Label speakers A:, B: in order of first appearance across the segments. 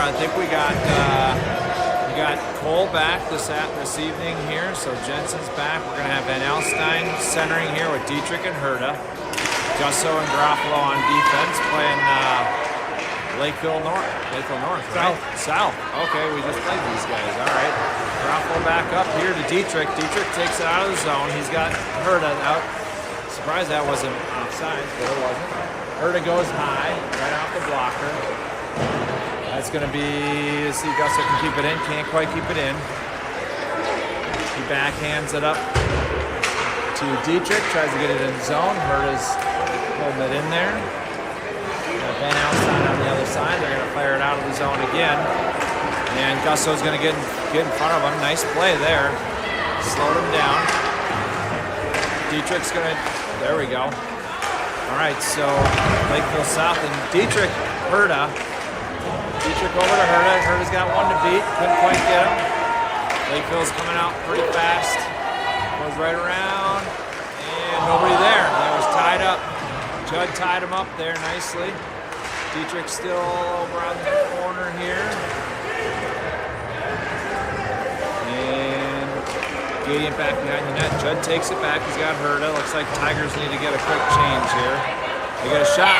A: I think we got Cole back this evening here. So Jensen's back. We're gonna have Van Alstyne centering here with Dietrich and Herta. Jusso and Lkvle on defense, playing Lkvle North, right? South. Okay, we just played these guys. All right. Lkvle back up here to Dietrich. Dietrich takes it out of the zone. He's got Herta out. Surprised that wasn't offside, but it wasn't. Herta goes high, right off the blocker. That's going to be, let's see, Gusso can keep it in. Can't quite keep it in. He backhands it up to Dietrich. Tries to get it in zone. Herta's holding it in there. Got Van Alstyne on the other side. They're going to fire it out of the zone again. And Gusso's going to get in front of him. Nice play there. Slowed him down. Dietrich's going to, there we go. All right, so Lkvle South and Dietrich, Herta. Dietrich over to Herta. Herta's got one to beat. Couldn't quite get him. Lkvle's coming out pretty fast. Goes right around. And nobody there. That was tied up. Judd tied him up there nicely. Dietrich still over on the corner here. And Gideon back behind the net. Judd takes it back. He's got Herta. Looks like Tigers need to get a quick change here. They get a shot.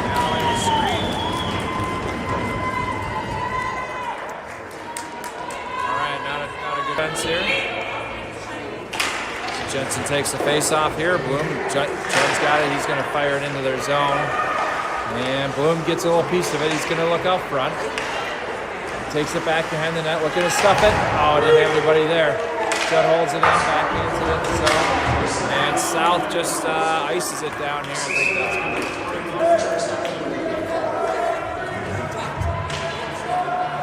A: Now in the screen. All right, not a good defense here. Jensen takes the face off here. Bloom, Judd's got it. He's going to fire it into their zone. And Bloom gets a little piece of it. He's going to look out front. Takes it back behind the net. Looking to stuff it. Oh, didn't have anybody there. Judd holds it in, backhands it in the zone. And South just ices it down here. I think that's good.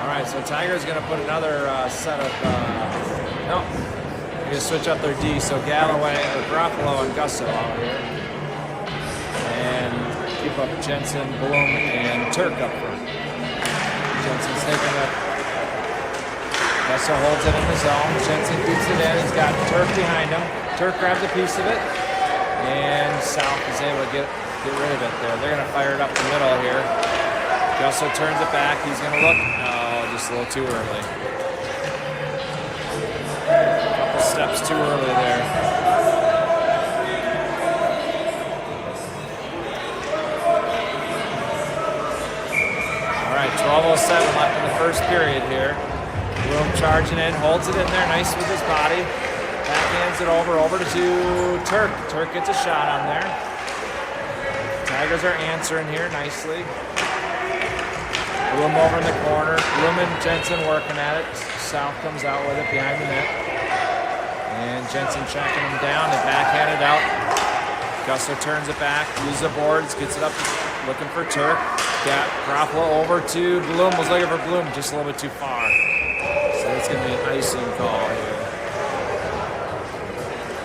A: All right, so Tigers going to put another set of, no. They're going to switch up their D, so Galloway, or Lkvle and Gusso out here. And keep up Jensen, Bloom, and Turk up front. Jensen's taking it. Gusso holds it in the zone. Jensen beats it in. He's got Turk behind him. Turk grabs a piece of it. And South is able to get rid of it there. They're going to fire it up the middle here. Gusso turns it back. He's going to look. Oh, just a little too early. Steps too early there. All right, 12:07 left in the first period here. Bloom charging in, holds it in there, nice with his body. Backhands it over to Turk. Turk gets a shot on there. Tigers are answering here nicely. Bloom over in the corner. Bloom and Jensen working at it. South comes out with it behind the net. And Jensen tracking him down and backhanded out. Gusso turns it back, uses the boards, gets it up, looking for Turk. Got Lkvle over to Bloom, was looking for Bloom, just a little bit too far. So it's going to be an icing call here.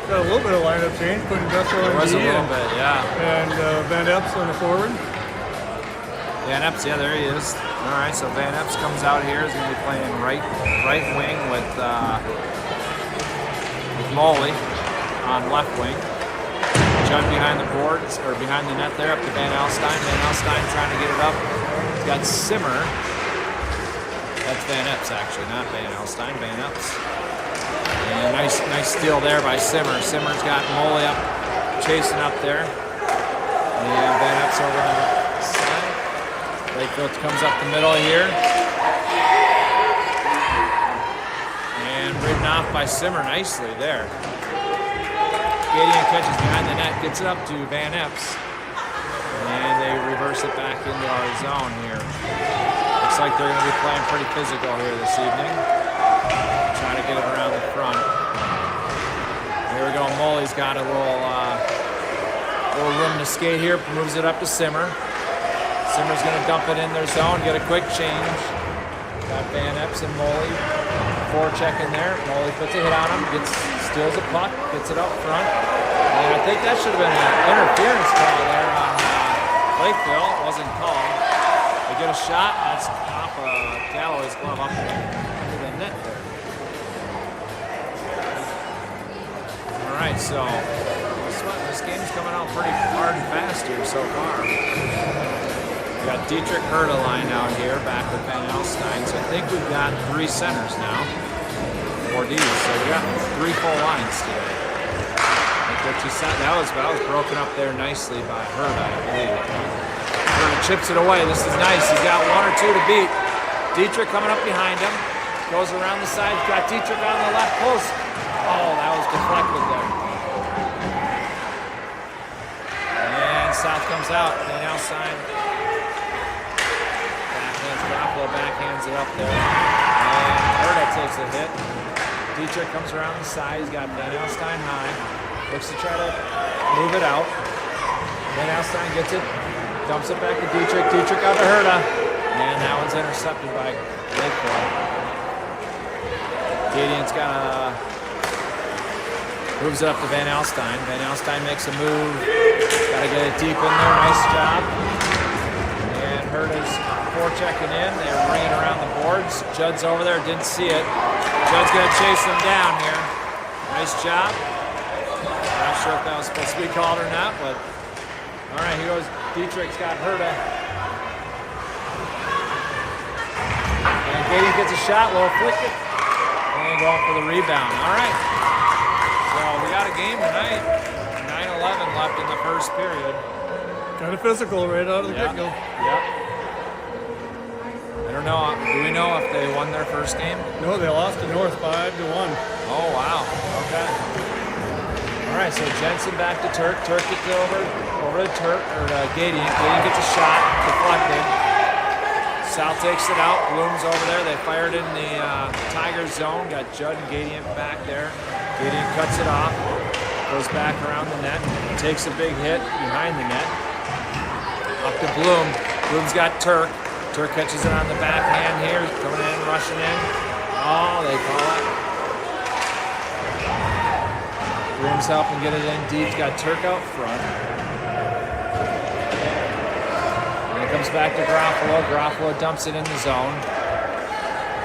B: Got a little bit of lineup change, putting Gusso on D.
A: There was a little bit, yeah.
B: And Van Epps on the forward.
A: Van Epps, yeah, there he is. All right, so Van Epps comes out here. He's going to be playing right wing with Molly on left wing. Judd behind the boards, or behind the net there, up to Van Alstyne. Van Alstyne trying to get it up. He's got Simmer. That's Van Epps, actually, not Van Alstyne, Van Epps. And nice steal there by Simmer. Simmer's got Molly up, chasing up there. And Van Epps over on the side. Lkvle comes up the middle here. And ridden off by Simmer nicely there. Gideon catches behind the net, gets it up to Van Epps. And they reverse it back into our zone here. Looks like they're going to be playing pretty physical here this evening. Trying to get it around the front. There we go. Molly's got a little room to skate here. Moves it up to Simmer. Simmer's going to dump it in their zone, get a quick change. Got Van Epps and Molly. Forecheck in there. Molly puts a hit on him, steals a puck, gets it up front. And I think that should have been an interference call there on Lkvle. It wasn't called. They get a shot. That's off Galloway's glove up into the net there. All right, so this game's coming out pretty hard and fast here so far. We got Dietrich Herta line out here, back with Van Alstyne. So I think we've got 3 centers now. 4 Ds. So we got 3 full lines today. That was broken up there nicely by Herta, I believe. Herta chips it away. This is nice. He's got 1 or 2 to beat. Dietrich coming up behind him. Goes around the side. Got Dietrich on the left post. Oh, that was deflected there. And South comes out. Van Alstyne backhands Lkvle, backhands it up there. And Herta takes a hit. Dietrich comes around the side. He's got Van Alstyne high. Looks to try to move it out. Van Alstyne gets it. Dumps it back to Dietrich. Dietrich out to Herta. And that one's intercepted by Lkvle. Gadian's moves it up to Van Alstyne. Van Alstyne makes a move. Got to get it deep in there. Nice job. And Herta's forechecking in. They're ringing around the boards. Judd's over there. Didn't see it. Judd's going to chase them down here. Nice job. Not sure if that was supposed to be called or not, but all right, here goes. Dietrich's got Herta. And Gadian gets a shot. Will flick it. And going for the rebound. All right. So we got a game tonight. 9-11 left in the first period.
B: Kind of physical right out of the get-go.
A: Yep. I don't know. Do we know if they won their first game?
B: No, they lost to North 5-1.
A: Oh, wow. Okay. All right, so Jensen back to Turk. Turk gets over to Turk, or Gadian. Gadian gets a shot, deflected. South takes it out. Bloom's over there. They fired in the Tigers zone. Got Judd and Gadian back there. Gadian cuts it off. Goes back around the net. Takes a big hit behind the net. Up to Bloom. Bloom's got Turk. Turk catches it on the backhand here. Coming in, rushing in. Oh, they call it. Bloom's helping get it in deep. Got Turk out front. And it comes back to Lkvle. Lkvle dumps it in the zone.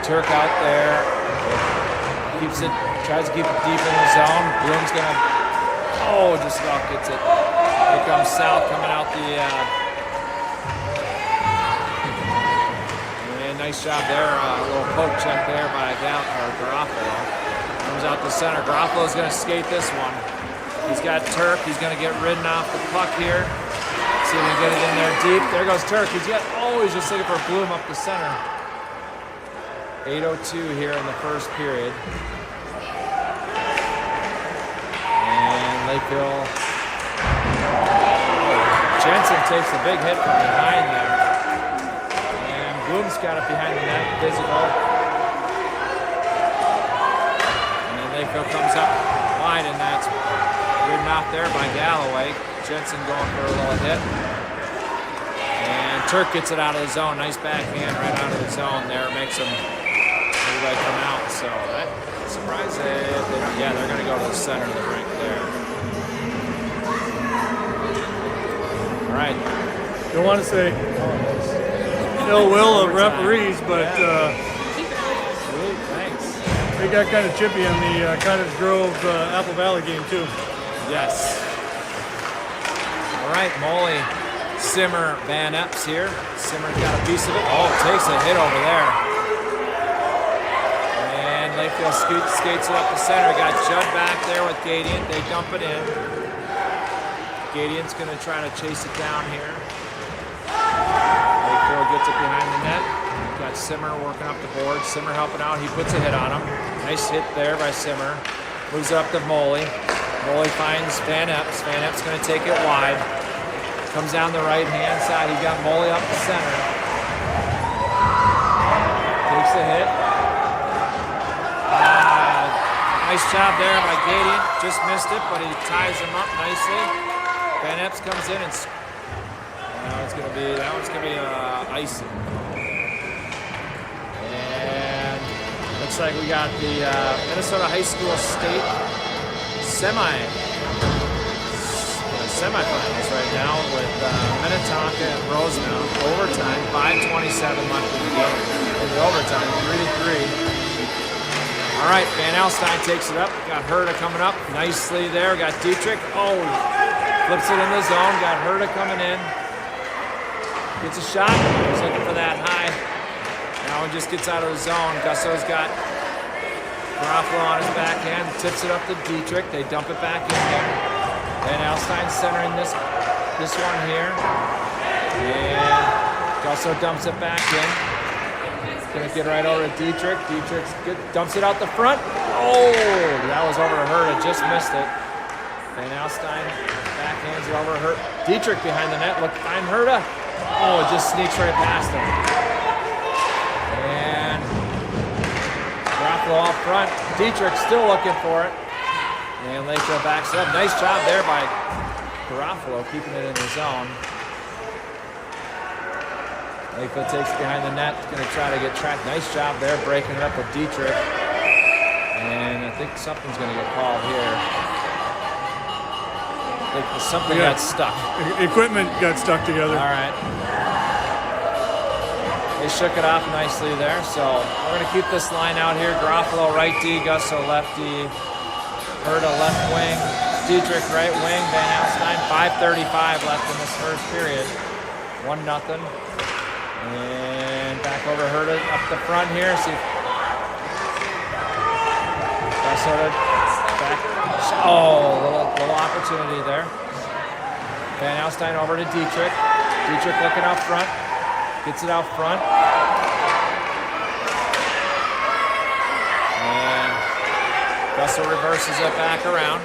A: Turk out there. Keeps it, tries to keep it deep in the zone. Bloom's gonna, just about gets it. Here comes South coming out the, and nice job there. A little poke check there by Lkvle. Comes out the center. Lkvle's going to skate this one. He's got Turk. He's going to get ridden off the puck here. See if he can get it in there deep. There goes Turk. He's just looking for Bloom up the center. 8:02 here in the first period. And Lkvle. Jensen takes a big hit from behind there. And Bloom's got it behind the net. Physical. Lkvle comes up wide, and that's ridden off there by Galloway. Jensen going for a little hit. And Turk gets it out of the zone. Nice backhand right out of the zone there. Makes everybody come out. So that surprised they're going to go to the center of the rink there. All right.
B: Don't want to say ill will of referees, but they got kind of chippy on the Cottage Grove Apple Valley game too.
A: Yes. All right, Molly, Simmer, Van Epps here. Simmer's got a piece of it. Oh, takes a hit over there. And Lkvle skates it up the center. Got Judd back there with Gadian. They dump it in. Gadian's going to try to chase it down here. Lkvle gets it behind the net. Got Simmer working up the board. Simmer helping out. He puts a hit on him. Nice hit there by Simmer. Moves up to Molly. Molly finds Van Epps. Van Epps going to take it wide. Comes down the right-hand side. He got Molly up the center. Takes the hit. Nice job there by Gadian. Just missed it, but he ties him up nicely. Van Epps comes in and that one's gonna be icing. And looks like we got the Minnesota High School State semifinals right now with Minnetonka and Rosemount. Overtime, 5:27 left in the game. In the overtime, 3-3. All right, Van Alstyne takes it up. Got Herta coming up nicely there. Got Dietrich. Oh, flips it in the zone. Got Herta coming in. Gets a shot. He's looking for that high. Now he just gets out of the zone. Gusso's got Garofalo on his backhand. Tips it up to Dietrich. They dump it back in here. Van Alstyne centering this one here. And Gusso dumps it back in. Gonna get right over to Dietrich. Dietrich dumps it out the front. Oh, that was over to Herta. Just missed it. Van Alstyne backhands it over to Herta. Dietrich behind the net. Look, find Herta. Oh, it just sneaks right past him. And Lkvle out front. Dietrich still looking for it. And Lkvle backs up. Nice job there by Garofalo, keeping it in the zone. Lkvle takes it behind the net. Going to try to get tracked. Nice job there, breaking it up with Dietrich. And I think something's going to get called here. I think something got stuck.
B: Equipment got stuck together.
A: All right. They shook it off nicely there. So we're going to keep this line out here. Garofalo right D, Gusso left D, Herta left wing, Dietrich right wing, Van Alstyne. 5:35 left in this first period. 1-0. And back over Herta up the front here. See if Gusso back. Oh, little opportunity there. Van Alstyne over to Dietrich. Dietrich looking out front. Gets it out front. And Gusso reverses it back around.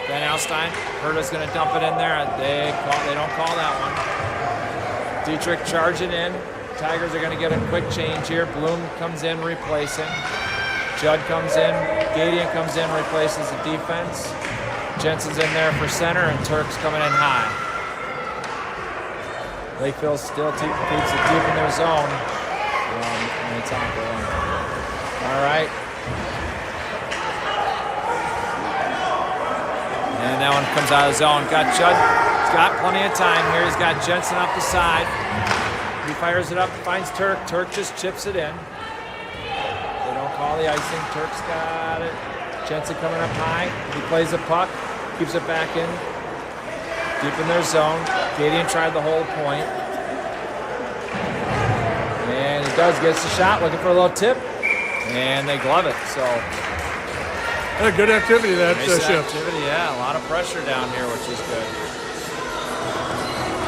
A: Van Alstyne. Herta's going to dump it in there. They don't call that one. Dietrich charging in. Tigers are going to get a quick change here. Bloom comes in replacing. Judd comes in. Gadian comes in, replaces the defense. Jensen's in there for center, and Turk's coming in high. Lkvle still keeps it deep in their zone. And it's on for one. All right. And that one comes out of the zone. Got Judd. He's got plenty of time here. He's got Jensen up the side. He fires it up, finds Turk. Turk just chips it in. They don't call the icing. Turk's got it. Jensen coming up high. He plays the puck, keeps it back in, deep in their zone. Gadian tried the whole point. And he does, gets the shot, looking for a little tip. And they glove it, so.
B: Good activity that
A: nice
B: shift.
A: Activity, yeah, a lot of pressure down here, which is good.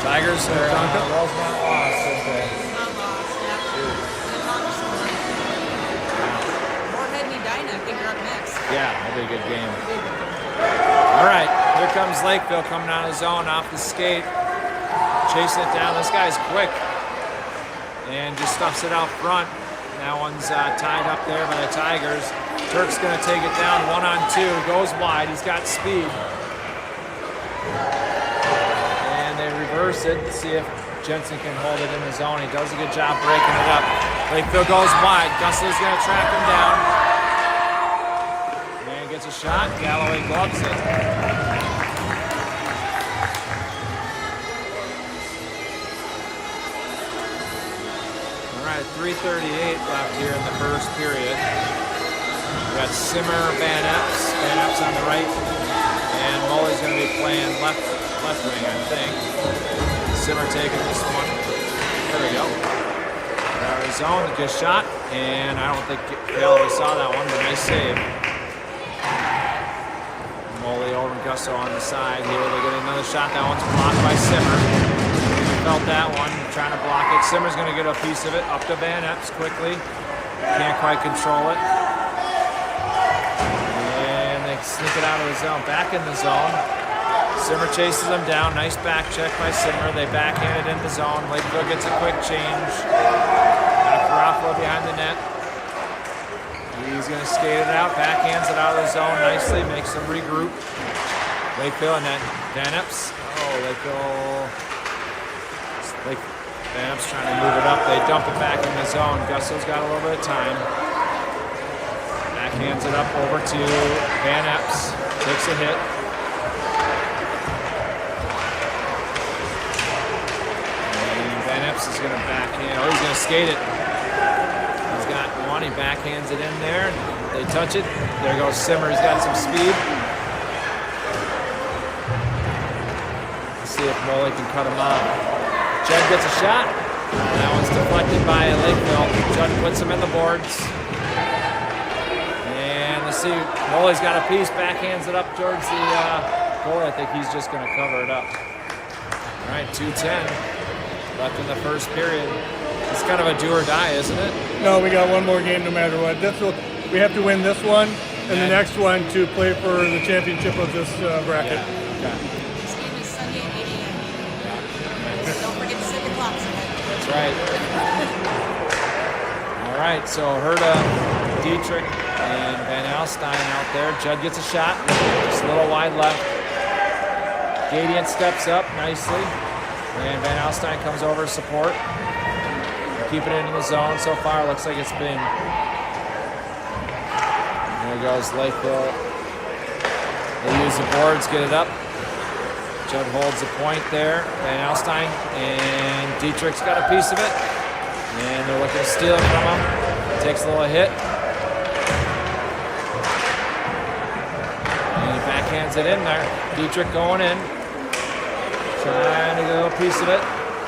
A: Tigers are Rosemont lost, okay. Yeah, that'll be a good game. All right, here comes Lkvle coming out of the zone off the skate. Chasing it down. This guy's quick. And just stuffs it out front. That one's tied up there by the Tigers. Turk's going to take it down 1-on-2. Goes wide. He's got speed. And they reverse it. See if Jensen can hold it in the zone. He does a good job breaking it up. Lkvle goes wide. Gusso's going to track him down. Gets a shot, Galloway gloves it. All right, 3:38 left here in the first period. We got Simmer, Van Epps on the right, and Mully's going to be playing left wing, I think. Simmer taking this one. There we go. Out of the zone, good shot, and I don't think Galloway saw that one, but nice save. Mully over Gusso on the side here. They get another shot. That one's blocked by Simmer. Felt that one, trying to block it. Simmer's going to get a piece of it. Up to Van Epps quickly. Can't quite control it. And they sneak it out of the zone. Back in the zone. Simmer chases them down. Nice back check by Simmer. They backhand it in the zone. Lkvle gets a quick change. Got Garofalo behind the net. He's going to skate it out, backhands it out of the zone nicely, makes them regroup. Lkvle and then Van Epps. Van Epps trying to move it up. They dump it back in the zone. Gusso's got a little bit of time. Backhands it up over to Van Epps. Takes a hit. And Van Epps is going to backhand. Oh, he's going to skate it. He's got one. He backhands it in there. They touch it. There goes Simmer. He's got some speed. Let's see if Mully can cut him off. Judd gets a shot. That one's deflected by Lkvle. Judd puts him in the boards. And let's see, Molly's got a piece, backhands it up towards the goal. I think he's just going to cover it up. All right, 2:10 left in the first period. It's kind of a do or die, isn't it?
B: No, we got one more game no matter what. We have to win this one and the next one to play for the championship of this bracket.
A: Yeah. Okay.
C: This game is Sunday at 8 a.m. Don't forget to set the clocks ahead.
A: That's right. All right, so Herta, Dietrich, and Van Alstyne out there. Judd gets a shot, just a little wide left. Gadiant steps up nicely, and Van Alstyne comes over to support. Keep it in the zone so far. Looks like it's been. There goes Lkvle. They use the boards, get it up. Judd holds the point there. Van Alstyne and Dietrich's got a piece of it. And they're looking to steal it from him. Takes a little hit. And he backhands it in there. Dietrich going in. Trying to get a piece of it.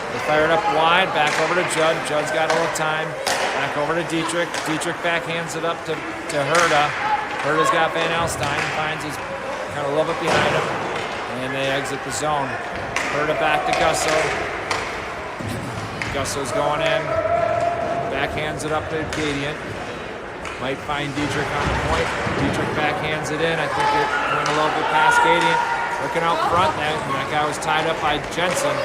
A: They fire it up wide, back over to Judd. Judd's got a little time. Back over to Dietrich. Dietrich backhands it up to Herta. Herta's got Van Alstyne. Finds his kind of love it behind him. And they exit the zone. Herta back to Gusso. Gusso's going in. Backhands it up to Gadiant. Might find Dietrich on the point. Dietrich backhands it in. I think it went a little bit past Gadiant. Looking out front, that guy was tied up by Jensen.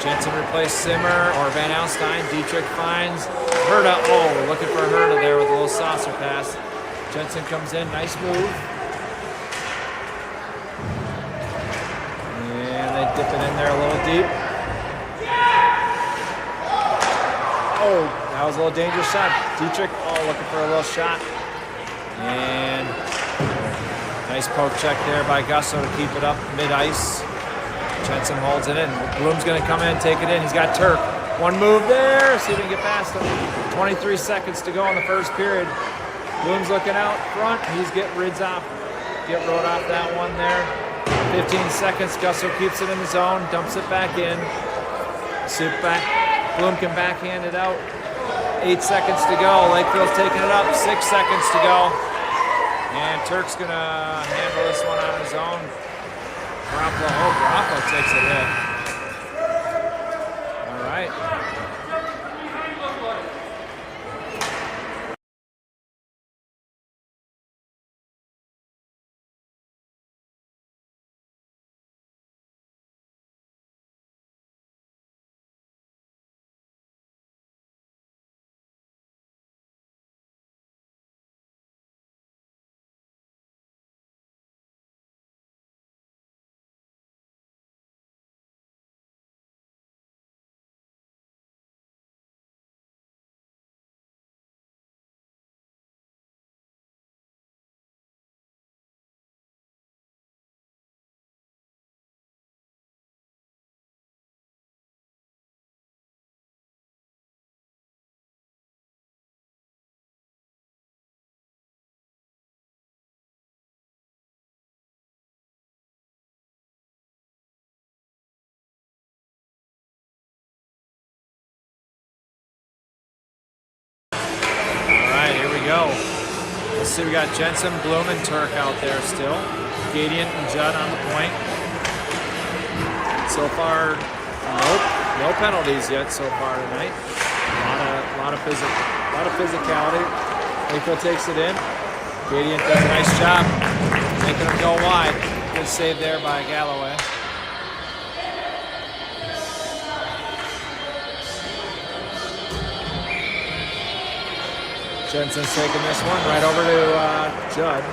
A: Jensen replaced Simmer or Van Alstyne. Dietrich finds Herta. Oh, we're looking for Herta there with a little saucer pass. Jensen comes in, nice move. And they dip it in there a little deep. Oh, that was a little dangerous shot. Dietrich, looking for a little shot. And nice poke check there by Gusso to keep it up mid-ice. Jensen holds it in. Bloom's going to come in, take it in.'s got Turk. One move there. See if he can get past him. 23 seconds to go in the first period. Bloom's looking out front. He's get rode off that one there. 15 seconds. Gusso keeps it in the zone. Dumps it back in. See if Bloom can backhand it out. 8 seconds to go. Lkvle's taking it up. 6 seconds to go. And Turk's going to handle this one on his own. Grapple takes a hit. All right. Go. Let's see, we got Jensen, Bloom, and Turk out there still. Gadiant and Judd on the point. So far, no penalties yet so far tonight. A lot of physicality. Lkvle takes it in. Gadiant does a nice job making him go wide. Good save there by Galloway. Jensen's taking this one right over to Judd.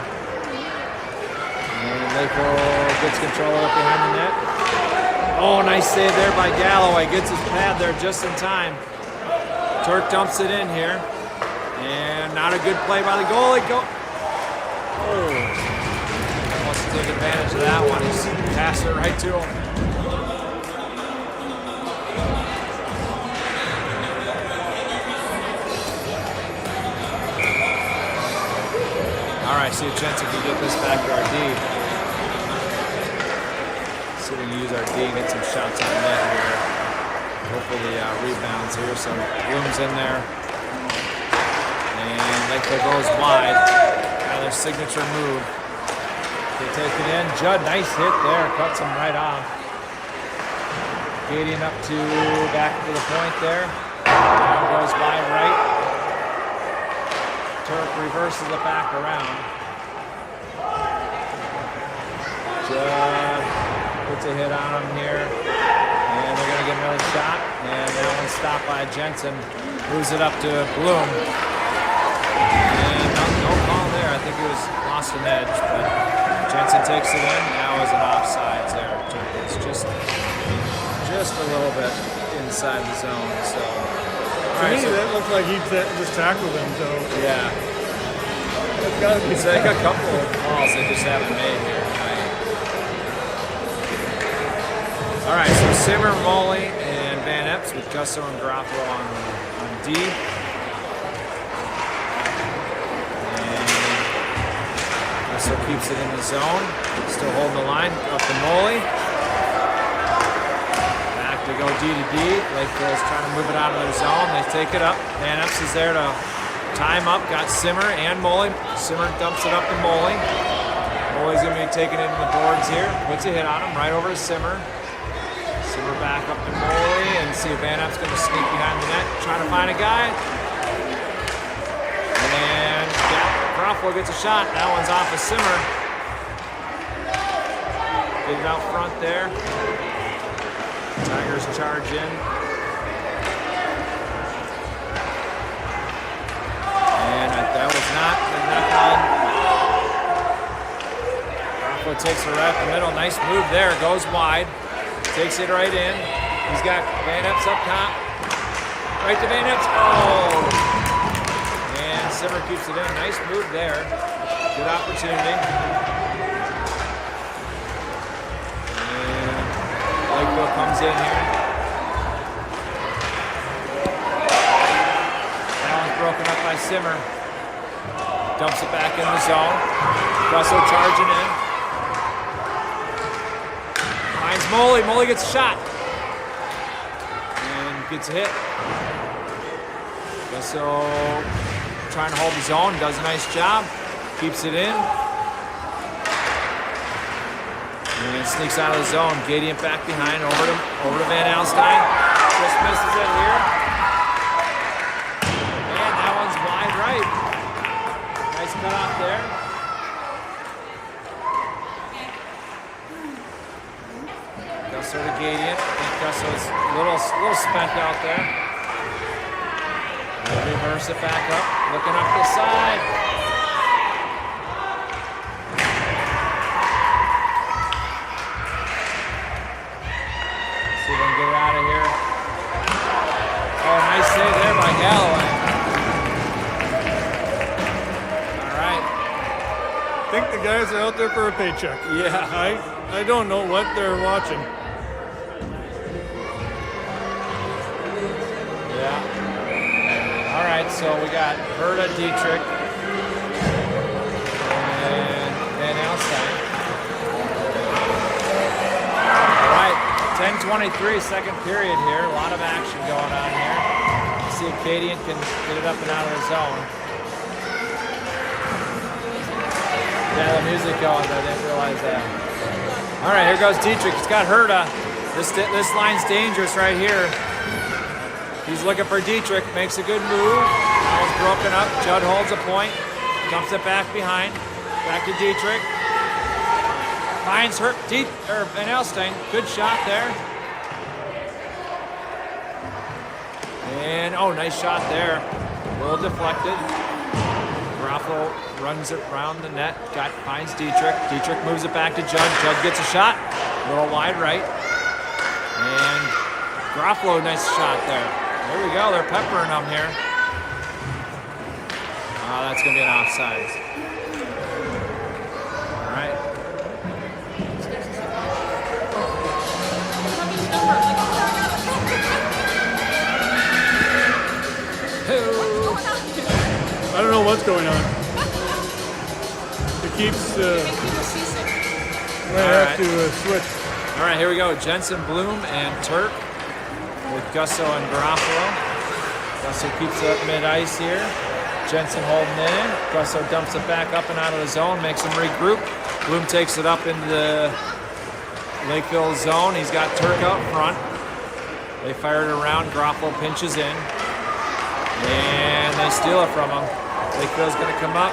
A: And Lkvle gets control of it behind the net. Oh, nice save there by Galloway. Gets his pad there just in time. Turk dumps it in here. And not a good play by the goalie. Wants to take advantage of that one. He's passed it right to him. All right, see if Jensen can get this back to our D. See if we can use our D and get some shots on the net here. Go for the rebounds here. So Bloom's in there. And Lkvle goes wide. Kind of their signature move. They take it in. Judd, nice hit there. Cuts him right off. Gadian up to back to the point there. Down goes wide right. Turk reverses it back around. Judd puts a hit on him here. And they're going to get another shot. And that one's stopped by Jensen. Moves it up to Bloom. And no call there. I think he lost an edge, but Jensen takes it in. Now is an offsides there. It's just a little bit inside the zone. So
B: to me, that looks like he just tackled him. So
A: yeah,
B: it's got to be.
A: It's like a couple of calls they just haven't made here tonight. All right, so Simmer, Molly, and Van Epps with Gusso and Garofalo on D. Gusso keeps it in the zone. Still holding the line up to Molly. Back to go D to D. Lkvle's trying to move it out of their zone. They take it up. Van Epps is there to time up. Got Simmer and Molly. Simmer dumps it up to Molly. Molly's going to be taking it into the boards here. Puts a hit on him right over to Simmer. Simmer back up to Molly and see if Van Epps going to sneak behind the net. Trying to find a guy. And Garofalo gets a shot. That one's off of Simmer. Get it out front there. Tigers charge in. And that was not on. Garofalo takes it right up the middle. Nice move there. Goes wide. Takes it right in. He's got Van Epps up top. Right to Van Epps. Oh! And Simmer keeps it in. Nice move there. Good opportunity. And Lkvle comes in here. That one's broken up by Simmer. Dumps it back in the zone. Gusso charging in. Finds Molly. Molly gets a shot. And gets a hit. Gusso trying to hold his own. Does a nice job. Keeps it in. And sneaks out of the zone. Gadian back behind. Over to Van Alstyne. Just misses it here. And that one's wide right. Nice cut off there. Gusso to Gadian. I think Gusso's a little spent out there. They'll reverse it back up. Looking up the side. See if we can get it out of here. Oh, nice save there by Galloway. All right.
B: I think the guys are out there for a paycheck.
A: Yeah.
B: I don't know what they're watching.
A: Yeah. All right, so we got Herta, Dietrich, and Van Alstyne. All right, 10:23, second period here. A lot of action going on here. Let's see if Gadian can get it up and out of the zone. Yeah, the music going, but I didn't realize that. All right, here goes Dietrich. He's got Herta. This line's dangerous right here. He's looking for Dietrich. Makes a good move. Ball's broken up. Judd holds a point. Dumps it back behind. Back to Dietrich. Finds Van Alstyne. Good shot there. And, oh, nice shot there. A little deflected. Garofalo runs it around the net. Finds Dietrich. Dietrich moves it back to Judd. Judd gets a shot. A little wide right. And Garofalo, nice shot there. There we go. They're peppering them here. Oh, that's going to be an offsides. All right.
B: I don't know what's going on. It keeps. I have to switch.
A: All right, here we go. Jensen, Bloom, and Turk. with Gusso and Garofalo. Gusso keeps it up mid-ice here. Jensen holding it in. Gusso dumps it back up and out of the zone, makes him regroup. Bloom takes it up into the Lkvle zone. He's got Turk out front. They fire it around. Garofalo pinches in. And they steal it from him. Lkvle's going to come up.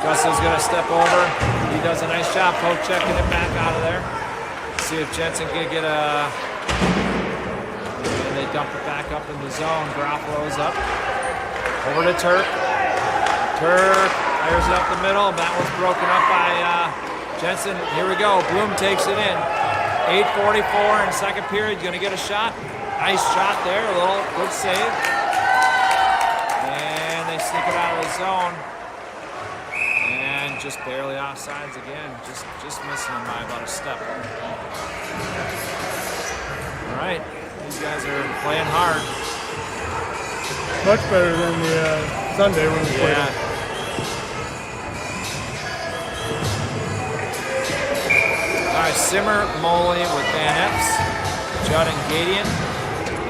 A: Gusso's going to step over. He does a nice job poke checking it back out of there. See if Jensen can get a... And they dump it back up in the zone. Garofalo's up. Over to Turk. Turk fires it up the middle. That one's broken up by Jensen. Here we go. Bloom takes it in. 8:44 in second period. Going to get a shot. Nice shot there. A little good save. And they sneak it out of the zone. And just barely offsides again. Just missing them by about a step. All right. These guys are playing hard.
B: Much better than the Sunday when we played.
A: Yeah. All right, Simmer, Moley with Van Epps, Judd and Gadian.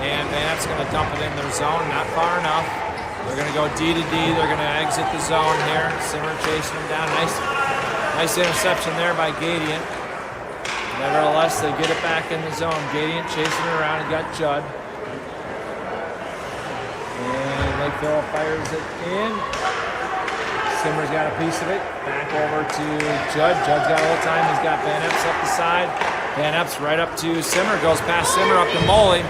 A: And Van Epps going to dump it in their zone, not far enough. They're going to go D to D. They're going to exit the zone here. Simmer chasing them down. Nice interception there by Gadian. Nevertheless, they get it back in the zone. Gadian chasing it around. He got Judd. And Lkvle fires it in. Simmer's got a piece of it. Back over to Judd. Judd's got a little time. He's got Van Epps up the side. Van Epps right up to Simmer. Goes past Simmer up to Moley.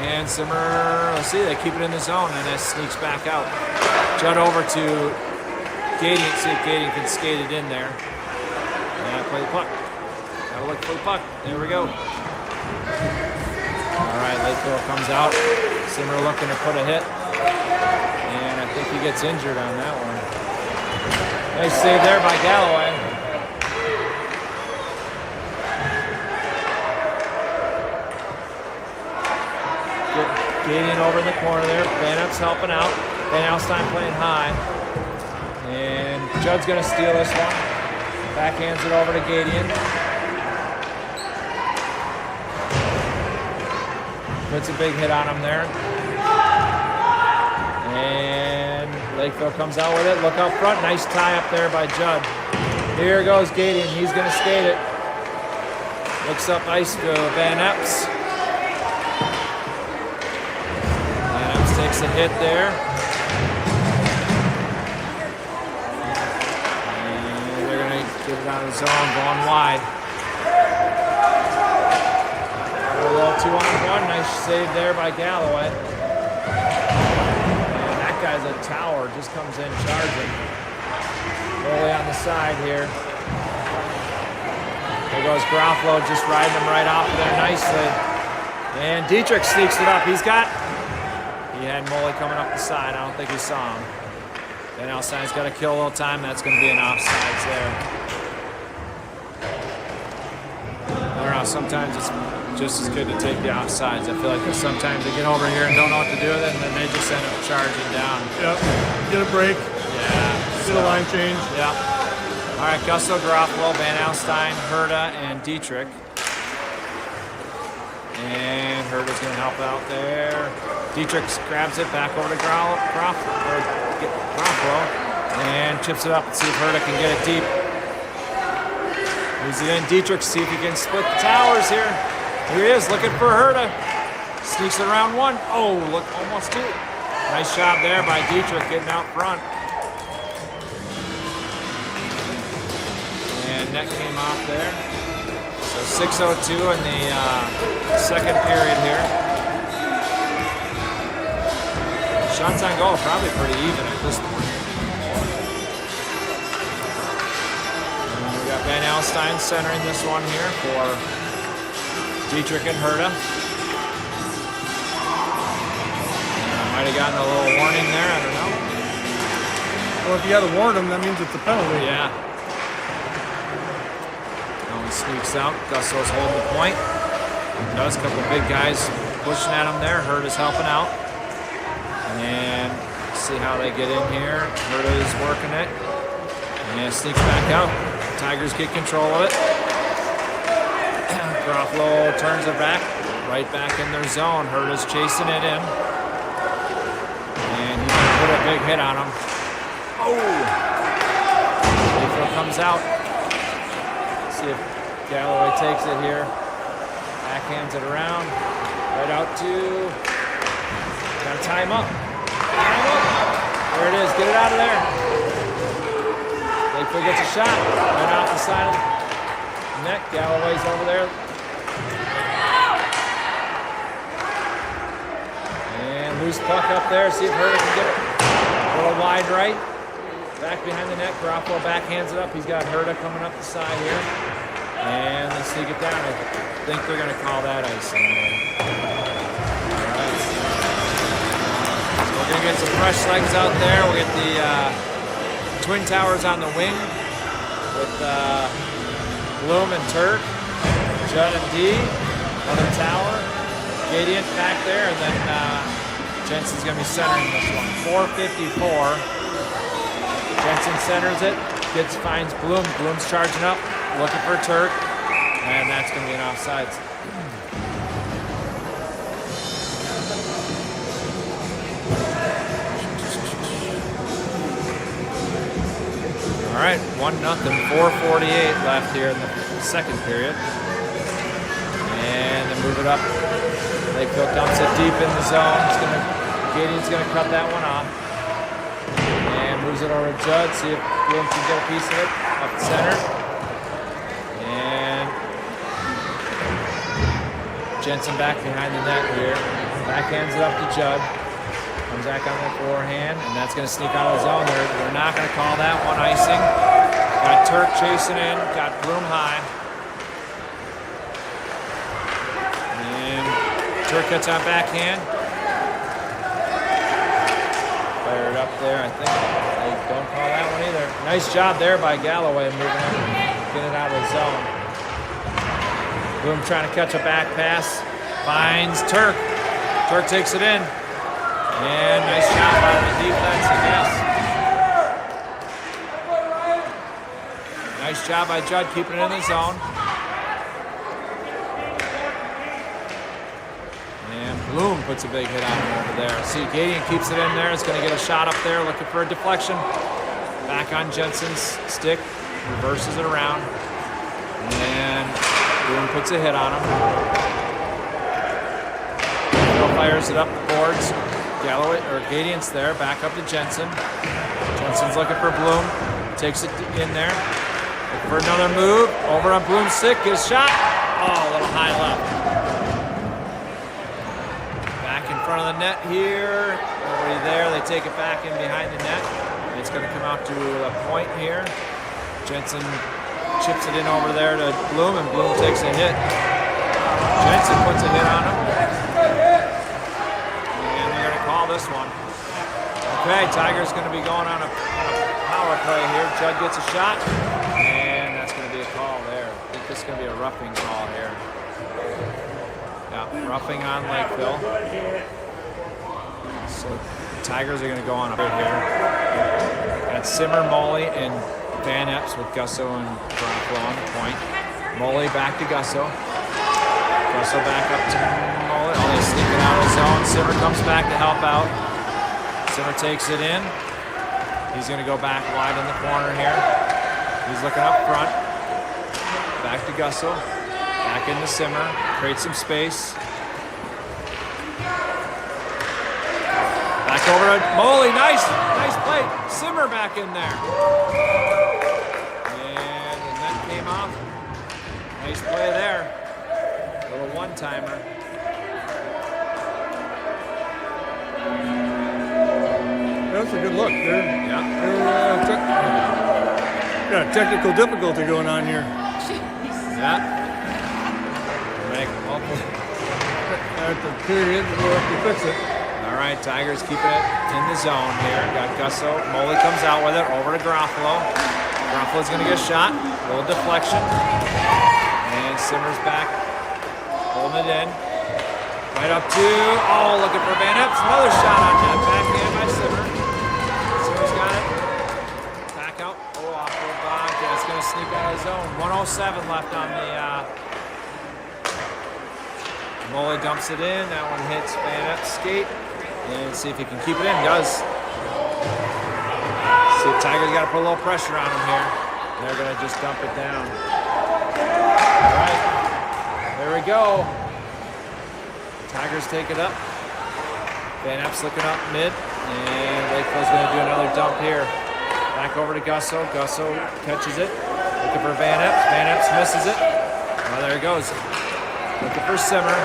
A: And Simmer, let's see, they keep it in the zone and it sneaks back out. Judd over to Gadian. See if Gadian can skate it in there. And play the puck. Gotta look for the puck. There we go. All right, Lkvle comes out. Simmer looking to put a hit. And I think he gets injured on that one. Nice save there by Galloway. Gadian over in the corner there. Van Epps helping out. Van Alstyne playing high. And Judd's going to steal this one. Backhands it over to Gadian. Puts a big hit on him there. And Lkvle comes out with it. Look up front. Nice tie up there by Judd. Here goes Gadian. He's going to skate it. Looks up ice to Van Epps. Van Epps takes a hit there. And they're going to get it out of the zone, going wide. A little 2-on-1. Nice save there by Galloway. And that guy's a tower. Just comes in charging. Early on the side here. There goes Garofalo, just riding him right off of there nicely. And Dietrich sneaks it up. He had Moley coming up the side. I don't think he saw him. Van Alstyne's got to kill a little time. That's going to be an offsides there. I don't know. Sometimes it's just as good to take the offsides. I feel like sometimes they get over here and don't know what to do with it, and then they just end up charging down.
B: Yep. Get a break.
A: Yeah.
B: Get a line change.
A: Yeah. All right, Gusso, Garofalo, Van Alstyne, Herta, and Dietrich. And Herta's going to help out there. Dietrich grabs it back over to Garofalo and chips it up and see if Herta can get it deep. Moves it in. Dietrich, see if he can split the towers here. Here he is, looking for Herta. Sneaks it around one. Oh, look, almost two. Nice job there by Dietrich getting out front. And net came off there. So 6:02 in the second period here. Shots on goal probably pretty even at this point. And we got Van Alstyne centering this one here for Dietrich and Herta. Might have gotten a little warning there, I don't know.
B: Well, if you got to warn them, that means it's a penalty.
A: Yeah. He sneaks out. Gusso's holding the point. Does a couple of big guys pushing at him there. Herta's helping out. And see how they get in here. Herta is working it. And sneaks back out. Tigers get control of it. Lkvle turns it back. right back in their zone. Herta's chasing it in. And he's going to put a big hit on him. Oh! Lkvle comes out. Let's see if Galloway takes it here. Backhands it around. Right out to... Gotta tie him up. There it is. Get it out of there. Lkvle gets a shot. Right off the side of the net. Galloway's over there. And loose puck up there. See if Herta can get it. A little wide right. Back behind the net. Lkvle backhands it up. He's got Herta coming up the side here. And they sneak it down. I think they're going to call that icing. We're going to get some fresh legs out there. We'll get the Twin Towers on the wing with Bloom and Turk, Judd and D, another tower, Gadiant back there, and then Jensen's going to be centering this one. 4:54. Jensen centers it, finds Bloom. Bloom's charging up, looking for Turk, and that's going to be an offsides. All right, 1-0, 4:48 left here in the second period. And they move it up. Lkvle dumps it deep in the zone. Gadiant's gonna cut that one off. And moves it over to Judd. See if Bloom can get a piece of it up the center. And Jensen back behind the net here. Backhands it up to Judd. Comes back on the forehand, and that's going to sneak out of the zone. They're not going to call that one icing. Got Turk chasing in, got Bloom high. And Turk gets on backhand. Fired up there, I think. They don't call that one either. Nice job there by Galloway moving it, getting it out of the zone. Bloom trying to catch a back pass. Finds Turk. Turk takes it in. And nice job by the defense, I guess. Nice job by Judd keeping it in the zone. And Bloom puts a big hit on him over there. See, Gadiant keeps it in there. It's going to get a shot up there, looking for a deflection. Back on Jensen's stick, reverses it around. And Bloom puts a hit on him. Bill fires it up the boards. Galloway or Gadiant's there, back up to Jensen. Jensen's looking for Bloom, takes it in there. Looking for another move, over on Bloom's stick, get a shot. Oh, a little high left. Back in front of the net here. Nobody there, they take it back in behind the net. And it's gonna come out to a point here. Jensen chips it in over there to Bloom, and Bloom takes a hit. Jensen puts a hit on him. This one. Okay, Tigers going to be going on a power play here. Judd gets a shot, and that's going to be a call there. I think this is going to be a roughing call here. Yeah, roughing on Lkvle. So the Tigers are going to go on a bit here. Got Simmer, Molly, and Van Epps with Gusso and Lkvle on the point. Molly back to Gusso. Gusso back up to Molly. Oh, they sneak it out of the zone. Simmer comes back to help out. Simmer takes it in. He's going to go back wide in the corner here. He's looking up front. Back to Gusso. Back into Simmer. Creates some space. Back over to Molly. Nice play. Simmer back in there. And the net came off. Nice play there. Little one-timer.
B: That's a good look.
A: Yeah.
B: Got technical difficulty going on here.
A: Yeah.
B: At the period, we'll have to fix it.
A: All right, Tigers keeping it in the zone here. Got Gusso. Molly comes out with it over to Lkvle. Lkvle's going to get a shot. A little deflection. And Simmer's back. Holding it in. Right up to, looking for Van Epps. Another shot on net. Backhand by Simmer. Simmer's got it. Back out. Off the block. And it's going to sneak out of the zone. 1:07 left on the Mole dumps it in. That one hits Van Epps' skate. And see if he can keep it in. Does. See if Tigers got to put a little pressure on him here. They're going to just dump it down. All right. There we go. Tigers take it up. Van Epps looking up mid. And Lkvle's going to do another dump here. Back over to Gusso. Gusso catches it. Looking for Van Epps. Van Epps misses it. Oh, there he goes. Looking for Simmer.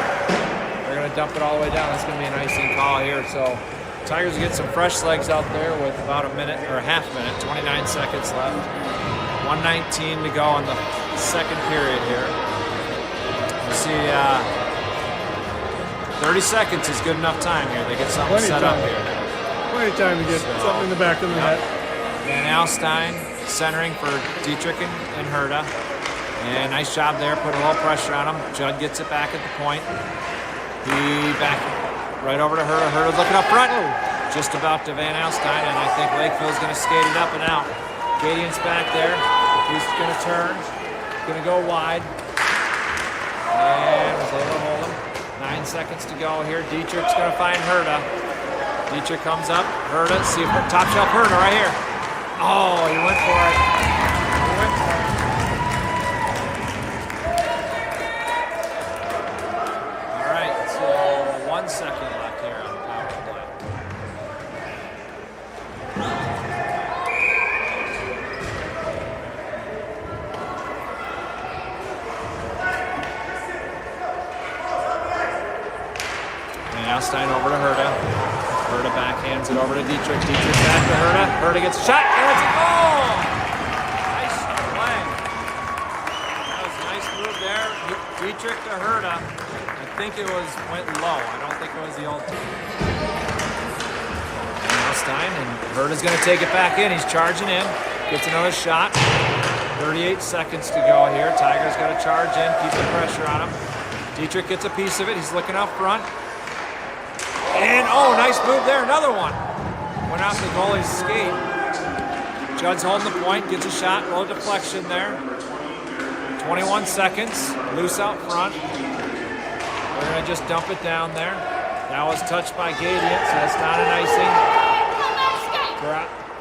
A: They're going to dump it all the way down. That's going to be an icing call here. So Tigers get some fresh legs out there with about a minute or a half minute, 29 seconds left. 1:19 to go in the second period here. You see 30 seconds is good enough time here. They get something set up here.
B: Plenty of time to get something in the back of the net.
A: Van Alstyne centering for Dietrich and Herta. And nice job there, put a little pressure on him. Judd gets it back at the point. He back right over to Herta. Herta's looking up front. Just about to Van Alstyne, and I think Lkvle's going to skate it up and out. Gadian's back there. He's going to turn. Going to go wide. And was able to hold him. 9 seconds to go here. Dietrich's going to find Herta. Dietrich comes up. Herta, see if top shelf Herta right here. Oh, he went for it. He went for it. All right, so 1 second left here on the power play. And Alstyne over to Herta. Herta backhands it over to Dietrich. Dietrich back to Herta. Herta gets a shot. And it's a goal! Nice play. That was a nice move there. Dietrich to Herta. I think it went low. I don't think it was the old team. And Alstyne, and Herta's going to take it back in. He's charging in. Gets another shot. 38 seconds to go here. Tigers got to charge in. Keep the pressure on him. Dietrich gets a piece of it. He's looking up front. And, oh, nice move there, another one. Went off the goalie's skate. Judd's holding the point, gets a shot, low deflection there. 21 seconds, loose out front. We're gonna just dump it down there. That was touched by Gadian, so that's not an icing.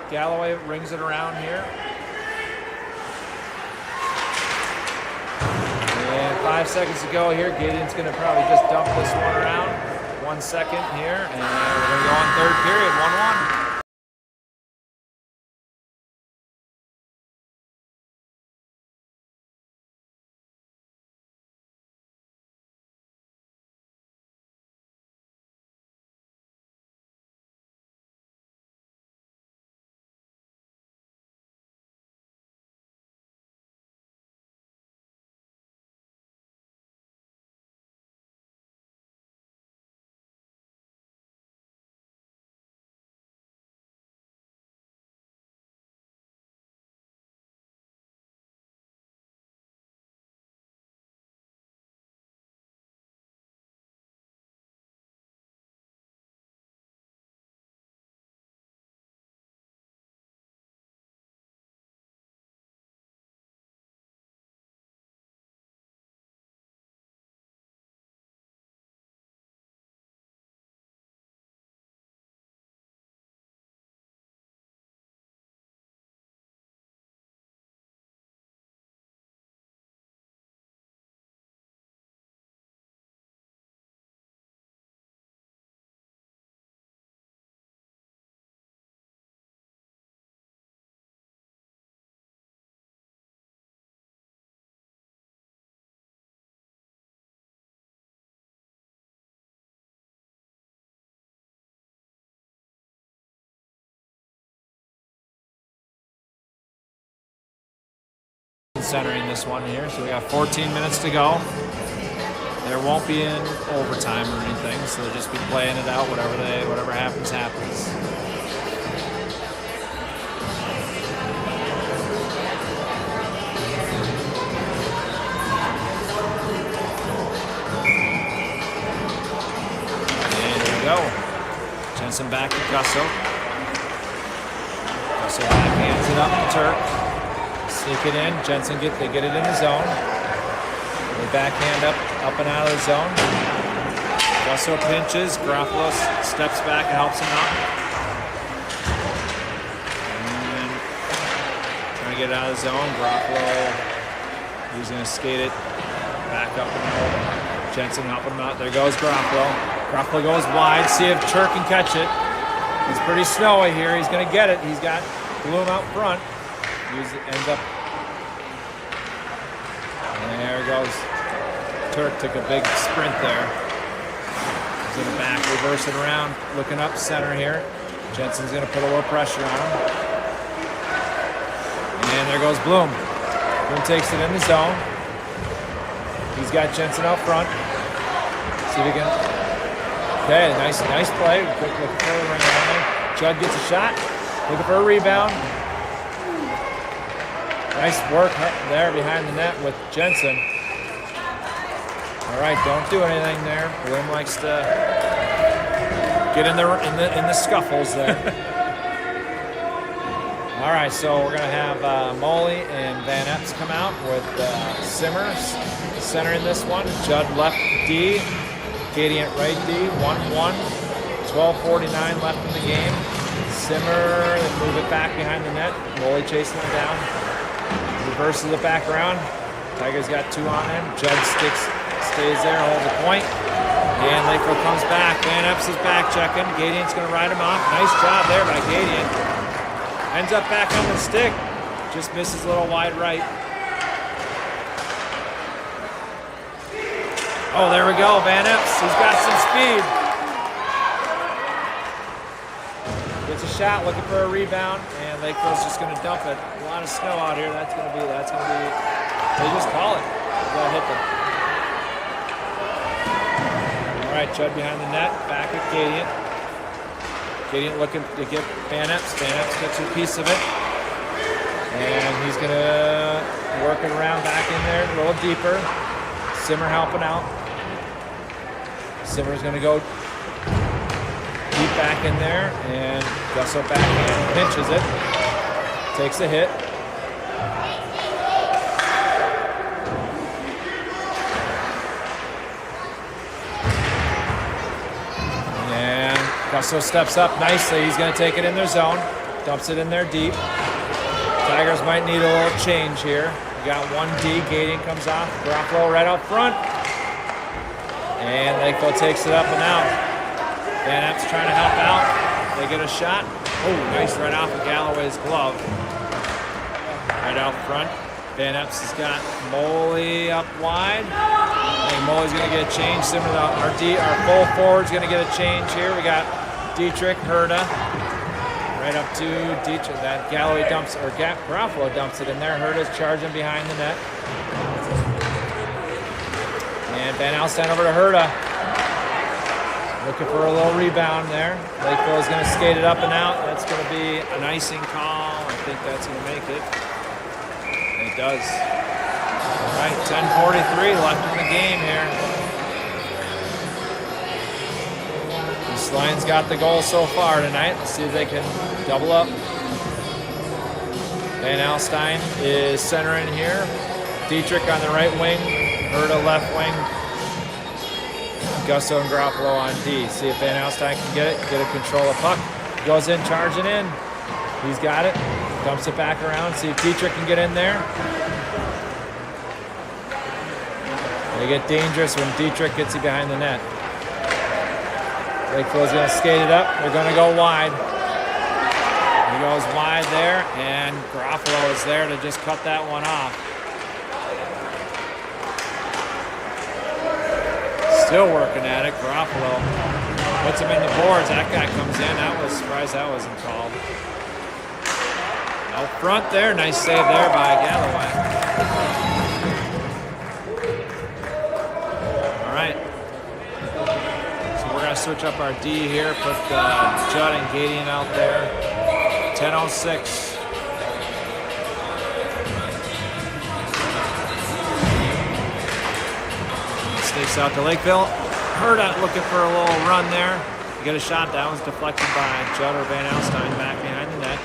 A: Galloway rings it around here. And 5 seconds to go here. Gadian's gonna probably just dump this one around. 1 second here, and we're going to go on third period, 1-1. Centering this one here, so we got 14 minutes to go. There won't be an overtime or anything, so they'll just be playing it out. Whatever happens, happens. And here we go. Jensen back to Gusso. Gusso backhands it up to Turk. Sneak it in. Jensen they get it in the zone. They backhand up and out of the zone. Jusso pinches. Garofalo steps back and helps him out. And trying to get it out of the zone. Garofalo, he's going to skate it back up and over. Jensen helping him out. There goes Garofalo. Garofalo goes wide. See if Turk can catch it. It's pretty snowy here. He's going to get it. He's got Bloom out front. Ends up. And there goes. Turk took a big sprint there. He's in the back, reversing around, looking up center here. Jensen's going to put a little pressure on him. And there goes Bloom. Bloom takes it in the zone. He's got Jensen out front. See if he can. Okay, nice play. Quick look for the ring on there. Judd gets a shot. Looking for a rebound. Nice work there behind the net with Jensen. All right, don't do anything there. Bloom likes to get in the scuffles there. All right, so we're gonna have Molly and Van Epps come out with Simmers centering this one. Judd left D, Gadiant right D, 1-1, 12:49 left in the game. Simmer, they move it back behind the net. Molly chasing them down. Reverses it back around. Tigers got 2 on him. Judd stays there, holds a point. And Lkvle comes back. Van Epps is back checking. Gadiant's going to ride him off. Nice job there by Gadiant. Ends up back on the stick. Just misses a little wide right. Oh, there we go. Van Epps. He's got some speed. Gets a shot, looking for a rebound, and Lkvle's just going to dump it. A lot of snow out here. That's going to be. They just call it. That hit them. All right, Judd behind the net, back at Gadiant. Gadiant looking to get Van Epps. Van Epps gets a piece of it, and he's going to work it around back in there a little deeper. Simmer helping out. Simmer's going to go deep back in there, and Jusso backhand pinches it, takes a hit. And Jusso steps up nicely. He's going to take it in their zone, dumps it in there deep. Tigers might need a little change here. We got 1D, Gadiant comes off, Garofalo right out front. And Lkvle takes it up and out. Van Epps trying to help out. They get a shot. Oh, nice right off of Galloway's glove. Right out front. Van Epps has got Molly up wide. I think Molly's going to get a change. Similar to our full forward's going to get a change here. We got Dietrich, Herda. Right up to Dietrich. That Galloway dumps, or Garofalo dumps it in there. Herda's charging behind the net. And Van Alstyne over to Herda. Looking for a little rebound there. Lkvle is going to skate it up and out. That's going to be an icing call. I think that's going to make it. And it does. All right, 10:43 left in the game here. This line's got the goal so far tonight. Let's see if they can double up. Van Alstyne is centering here. Dietrich on the right wing. Herda left wing. Jusso and Garofalo on D. See if Van Alstyne can get it, get a control of puck. Goes in, charging in. He's got it. Dumps it back around. See if Dietrich can get in there. They get dangerous when Dietrich gets it behind the net. Lkvle's going to skate it up. They're going to go wide. He goes wide there, and Garofalo is there to just cut that one off. Still working at it. Garofalo puts him in the boards. That guy comes in. I was surprised that wasn't called. Out front there. Nice save there by Galloway. All right. So we're going to switch up our D here. Put Judd and Gadiant out there. 10:06. Stakes out to Lkvle. Herda looking for a little run there. You get a shot. That was deflected by Judd or Van Alstyne back behind the net.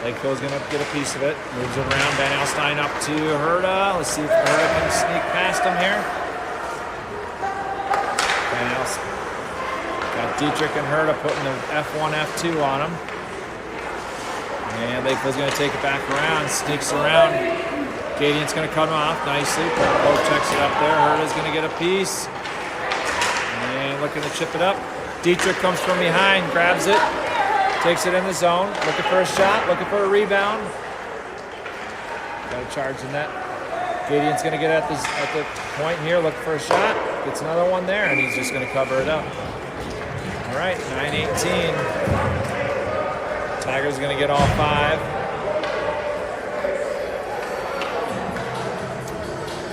A: Lkvle's going to get a piece of it. Moves it around. Van Alstyne up to Herda. Let's see if Herda can sneak past him here. Dietrich and Herta putting the F1, F2 on him. And Lkvle's going to take it back around, sneaks around. Gadient's going to cut him off nicely. Pope checks it up there. Herta's going to get a piece. And looking to chip it up. Dietrich comes from behind, grabs it, takes it in the zone. Looking for a shot, looking for a rebound. Got to charge the net. Gadient's going to get at the point here, looking for a shot. Gets another one there, and he's just going to cover it up. All right, 9-18. Tigers going to get all 5.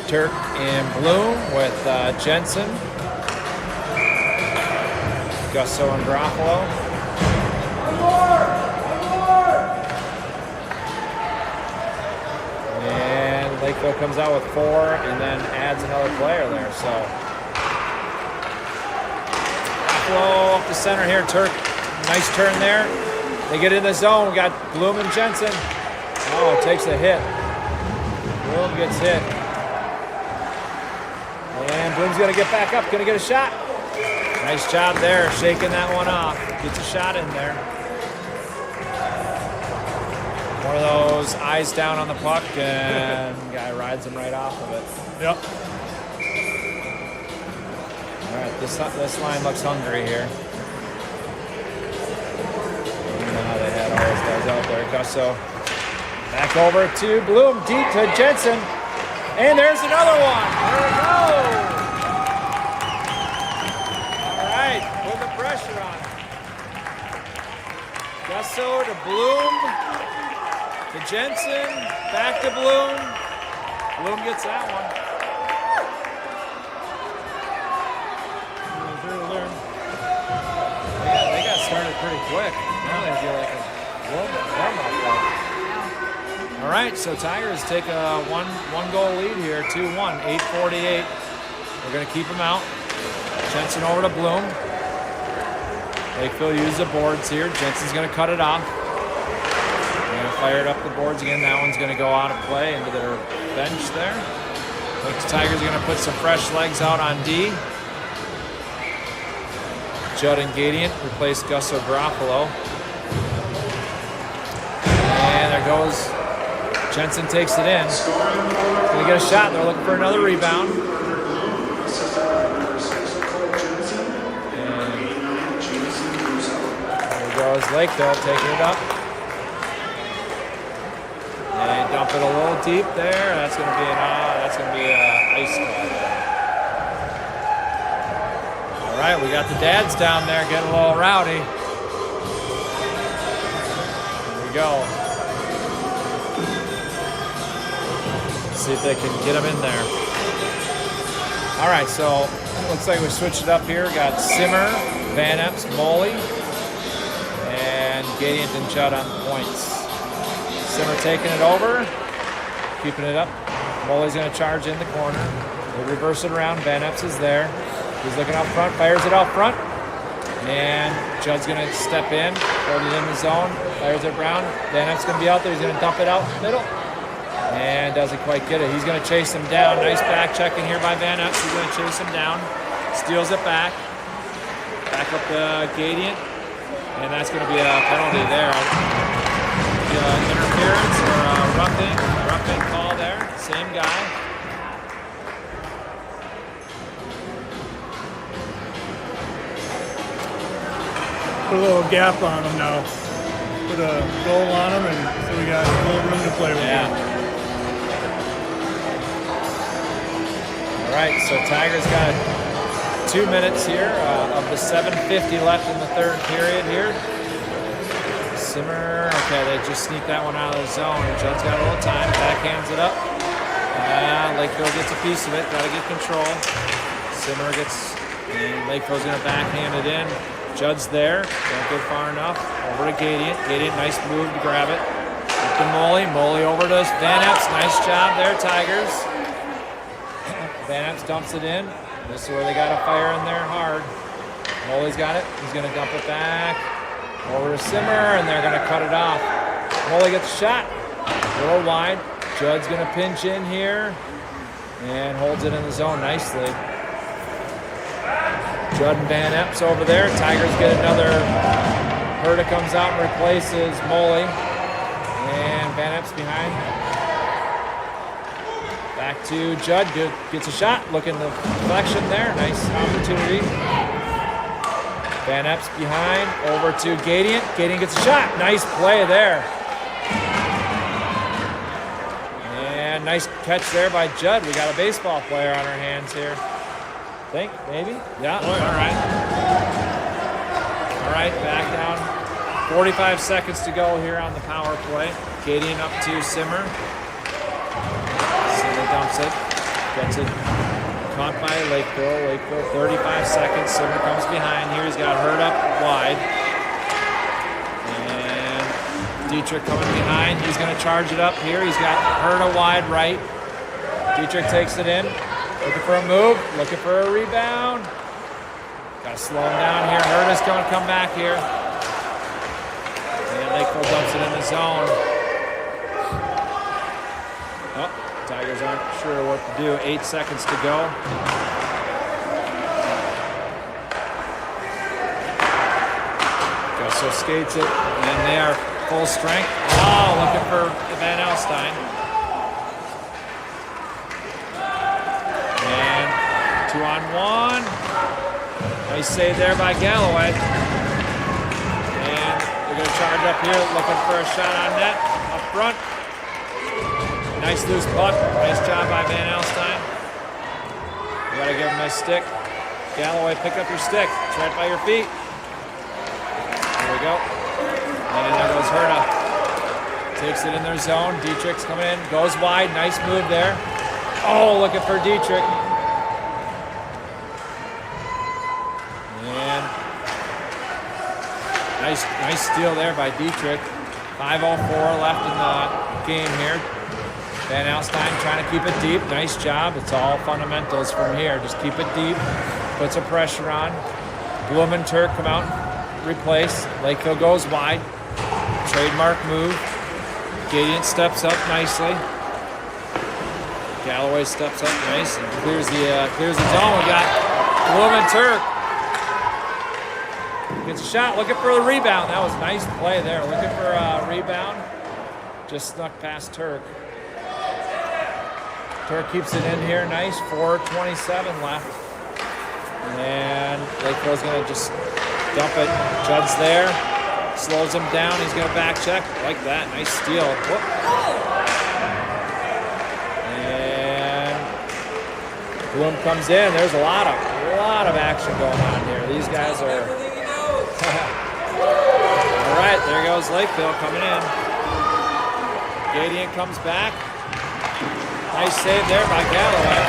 A: Turk and Bloom with Jensen. Gusso and Lkvle. And Lkvle comes out with 4 and then adds another player there. So Lkvle up the center here. Turk, nice turn there. They get in the zone. We got Bloom and Jensen. Oh, takes a hit. Bloom gets hit. And Bloom's going to get back up. Going to get a shot. Nice job there, shaking that one off. Gets a shot in there. One of those eyes down on the puck, and guy rides him right off of it.
B: Yep.
A: All right, this line looks hungry here. They had all those guys out there. Gusso back over to Bloom, deep to Jensen, and there's another one. There we go. Put the pressure on him. Gusso to Bloom, to Jensen, back to Bloom. Bloom gets that one. They got started pretty quick. Now they feel like a warm-up. All right, so Tigers take a one-goal lead here, 2-1, 8:48. We're going to keep them out. Jensen over to Bloom. Lkvle uses the boards here. Jensen's going to cut it off. They're going to fire it up the boards again. That one's going to go out of play into their bench there. Looks like the Tigers are going to put some fresh legs out on D. Judd and Gadient replace Gusso Lkvle. And there goes. Jensen takes it in. Going to get a shot. They're looking for another rebound. Goes Lkvle taking it up. And dump it a little deep there. That's going to be an ice call. All right, we got the dads down there getting a little rowdy. Here we go. Let's see if they can get them in there. All right, so looks like we switched it up here. Got Simmer, Van Epps, Molly, and Gadient and Judd on the points. Simmer taking it over, keeping it up. Molly's going to charge in the corner. They reverse it around. Van Epps is there. He's looking out front, fires it out front. And Judd's going to step in, hold it in the zone, fires it around. Van Epps going to be out there. He's going to dump it out in the middle. And doesn't quite get it. He's going to chase him down. Nice back checking here by Van Epps. He's going to chase him down. Steals it back. Back up the Gadient. And that's going to be a penalty there. Interference or a roughing call there. Same guy.
B: Put a little gap on him now. Put a goal on him, and so we got a little room to play with.
A: Yeah. All right, so Tigers got 2 minutes here of the 7:50 left in the third period here. Simmer, okay, they just sneaked that one out of the zone. Judd's got a little time, backhands it up. Lkvle gets a piece of it, gotta get control. Simmer gets, and Lkvle's gonna backhand it in. Judd's there, don't get far enough. Over to Gadient. Gadient, nice move to grab it. Up to Molly. Molly over to Van Epps. Nice job there, Tigers. Van Epps dumps it in. This is where they got to fire in there hard. Molly's got it. He's going to dump it back. Over to Simmer, and they're going to cut it off. Molly gets a shot. A little wide. Judd's going to pinch in here and holds it in the zone nicely. Judd and Van Epps over there. Tigers get another. Herta comes out and replaces Moley. And Van Epps behind. Back to Judd. Gets a shot. Look in the deflection there. Nice opportunity. Van Epps behind. Over to Gadiant. Gadiant gets a shot. Nice play there. And nice catch there by Judd. We got a baseball player on our hands here. Think, maybe? Yeah, all right. All right, back down. 45 seconds to go here on the power play. Gadiant up to Simmer. Simmer dumps it. Gets it caught by Lkvle. Lkvle, 35 seconds. Simmer comes behind here. He's got Hurt up wide. And Dietrich coming behind. He's going to charge it up here. He's got Herta wide right. Dietrich takes it in. Looking for a move, looking for a rebound. Got to slow him down here. Herta's going to come back here. And Lkvle dumps it in the zone. Oh, Tigers aren't sure what to do. 8 seconds to go. Gusso skates it, and they are full strength. Oh, looking for Van Alstyne. 2-on-1. Nice save there by Galloway. And they're going to charge up here, looking for a shot on net up front. Nice loose puck. Nice job by Van Alstyne. You got to give him a stick. Galloway, pick up your stick. It's right by your feet. There we go. And there goes Herta. Takes it in their zone. Dietrich's coming in. Goes wide. Nice move there. Oh, looking for Dietrich. Nice steal there by Dietrich. 5:04 left in the game here. Van Alstyne trying to keep it deep. Nice job. It's all fundamentals from here. Just keep it deep. Put some pressure on. Bloom and Turk come out, replace. Lkvle goes wide. Trademark move. Gadiant steps up nicely. Galloway steps up nice and clears the zone. We got Bloom and Turk. Gets a shot, looking for the rebound. That was a nice play there. Looking for a rebound. Just snuck past Turk. Turk keeps it in here, nice. 4:27 left. And Lkvle's gonna just dump it. Judd's there. Slows him down. He's gonna back check. Like that. Nice steal. Whoop. And Bloom comes in. There's a lot of action going on here. These guys are. All right, there goes Lkvle coming in. Gadiant comes back. Nice save there by Galloway.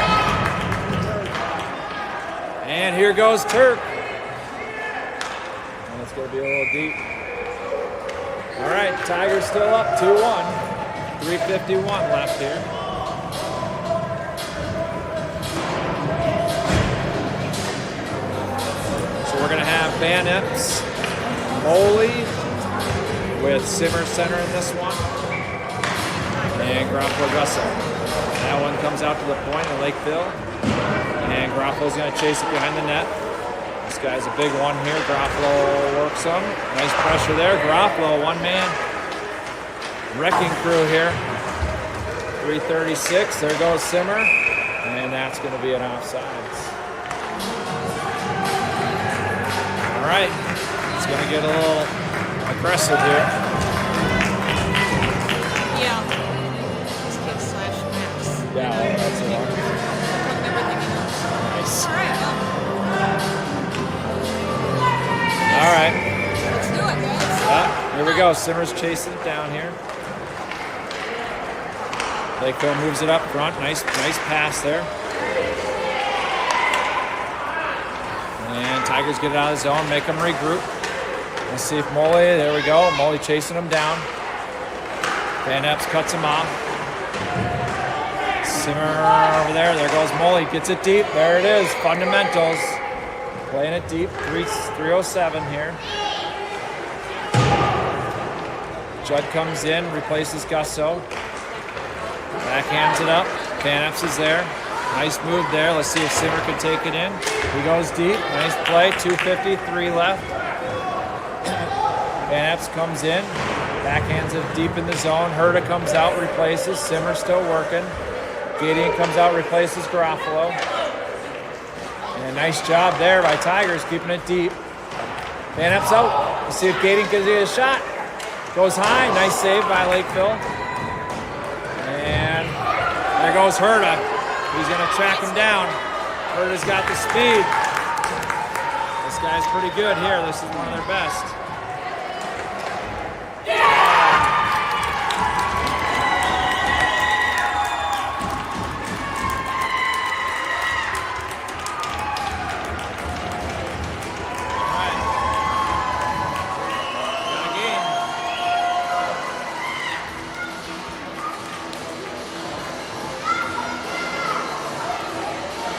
A: And here goes Turk. And it's going to be a little deep. All right, Tigers still up 2-1. 3:51 left here. So we're going to have Van Epps, Moley, with Simmer center in this one, and Gusso. That one comes out to the point of Lkvle, and Garofalo's going to chase it behind the net. This guy's a big one here. Garofalo works him. Nice pressure there. Garofalo, one-man wrecking crew here. 3:36. There goes Simmer, and that's going to be an offsides. All right, it's going to get a little aggressive here.
C: Yeah. This kid slash Max.
A: Yeah, that's the one.
C: Everything he knows.
A: Nice.
C: All right,
A: All right.
C: let's do it, guys.
A: Here we go. Simmer's chasing it down here. Lkvle moves it up front. Nice pass there. And Tigers get it out of the zone, make them regroup. Let's see if Moley, there we go. Moley chasing him down. Van Epps cuts him off. Simmer over there. There goes Moley. Gets it deep. There it is. Fundamentals. Playing it deep. 3:07 here. Judd comes in, replaces Gusso. Backhands it up. Van Epps is there. Nice move there. Let's see if Simmer can take it in. He goes deep. Nice play. 2:53 left. Van Epps comes in. Backhands it deep in the zone. Herta comes out, replaces. Simmer still working. Gideon comes out, replaces Garofalo. And a nice job there by Tigers, keeping it deep. Van Epps out. Let's see if Gideon can get a shot. Goes high. Nice save by Lkvle. And there goes Herta. He's going to track him down. Herta's got the speed. This guy's pretty good here. This is one of their best.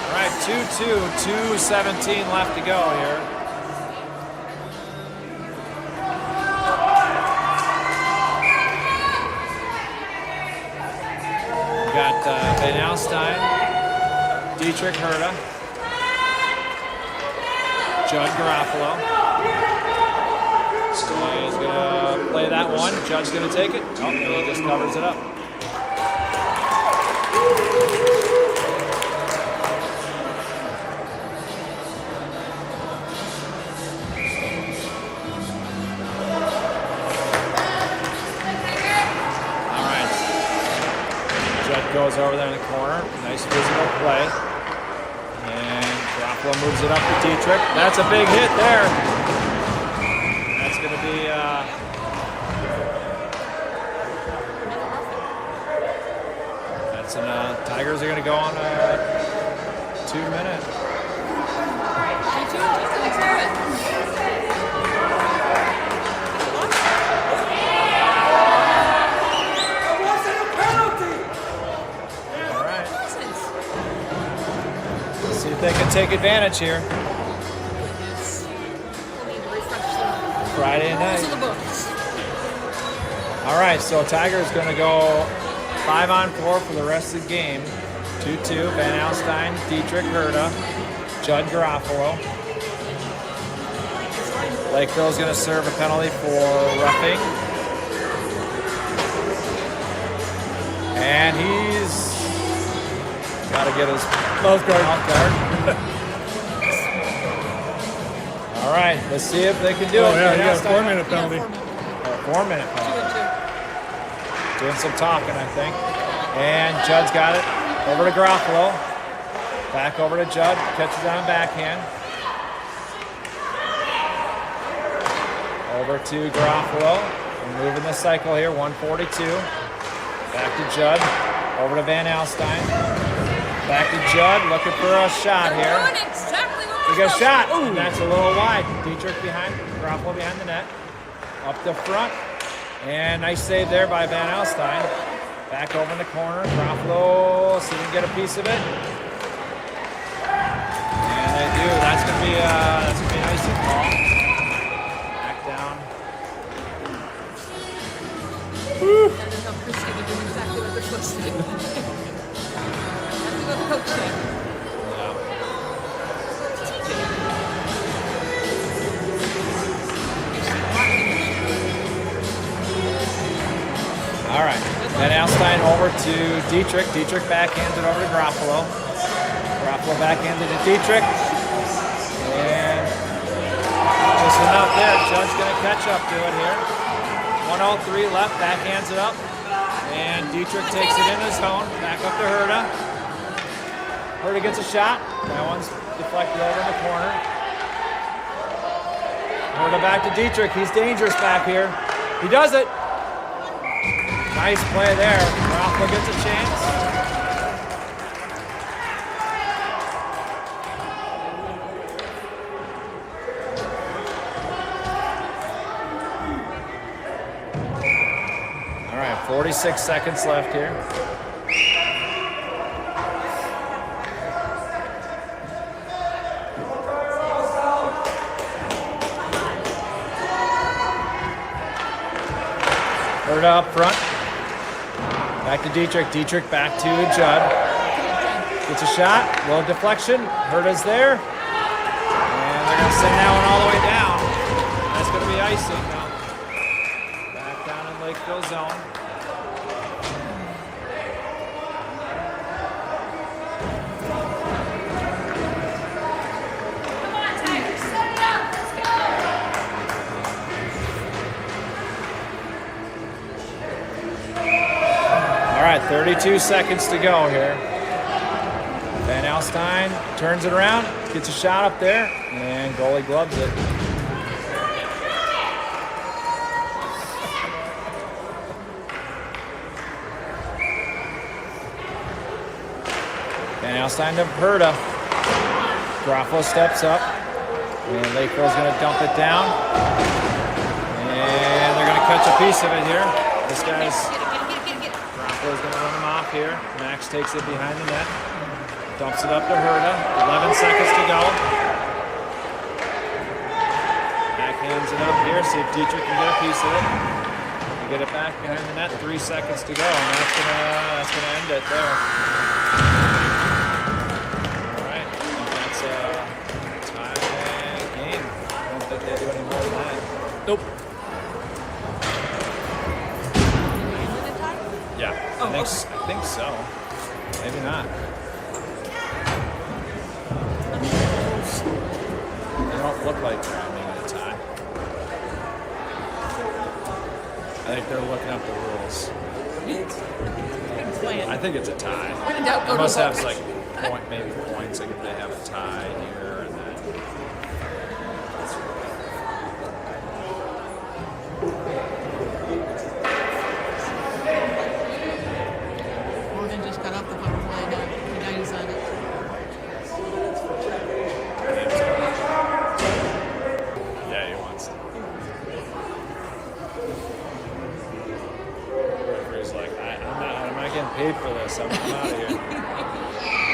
A: All right, 2-2, 2:17 left to go here. We got Van Alstyne, Dietrich Herta, Judd Garofalo. He's gonna play that one. Judd's gonna take it. Oh, he just covers it up. Goes over there in the corner. Nice physical play. And Lkvle moves it up to Dietrich. That's a big hit there. That's going to be... that's Tigers are going to go on a 2-minute. They can take advantage here. Friday night. All right, so Tigers going to go 5-on-4 for the rest of the game. 2-2, Van Alstyne, Dietrich Herta, Judd Garofalo. Lkvle's going to serve a penalty for roughing. And he's got to get his mouth guard. All right, let's see if they can do it.
B: Yeah, you got a 4-minute penalty.
A: 4-minute penalty. Doing some talking, I think. And Judd's got it. Over to Garofalo. Back over to Judd. Catches on backhand. Over to Garofalo. We're moving the cycle here. 1:42. Back to Judd. Over to Van Alstyne. Back to Judd, looking for a shot here. We got a shot. Ooh, that's a little wide. Dietrich behind, Garofalo behind the net. Up the front. And nice save there by Van Alstyne. Back over in the corner. Garofalo, see if we can get a piece of it. And they do. That's gonna be an icing ball. Back down.
C: Woo. That is how Christy would do exactly what they're supposed to do. What the coach said.
A: All right. Van Alstyne over to Dietrich. Dietrich backhands it over to Garofalo. Garofalo backhands it to Dietrich. And just enough there. Judd's going to catch up to it here. 1:03 left. Backhands it up. And Dietrich takes it in his zone. Back up to Herta. Herta gets a shot. That one's deflected over in the corner. Herta back to Dietrich. He's dangerous back here. He does it. Nice play there. Lkvle gets a chance. All right, 46 seconds left here. Herta up front. Back to Dietrich. Dietrich back to Judd. Gets a shot. Low deflection. Herta's there. And they're going to send that one all the way down. That's going to be icing now. Back down in Lkvle zone.
C: Come on, Tigers, set it up. Let's go.
A: All right, 32 seconds to go here. Van Alstyne turns it around, gets a shot up there, and goalie gloves it. Van Alstyne to Herta. Lkvle steps up, and Lkvle's going to dump it down. And they're going to catch a piece of it here. This guy's
C: Get it.
A: Lkvle's going to run him off here. Max takes it behind the net. Dumps it up to Herta. 11 seconds to go. Backhands it up here. See if Dietrich can get a piece of it. You get it back behind the net. 3 seconds to go, and that's gonna end it there. All right, I think that's a tie game. I don't think they do any more than that.
B: Nope.
A: Yeah,
C: Oh,
A: I think so. Maybe not. They don't look like they're ending in a tie. I think they're looking up the rules. I think it's a tie.
C: When in doubt, go
A: It
C: to
A: must
C: the
A: have
C: book.
A: like maybe points, like if they have a tie here and then.
C: Morgan just got off the power play now. United's on it.
A: Yeah, he wants it. Referee's like, I'm not getting paid for this. I'm out of here.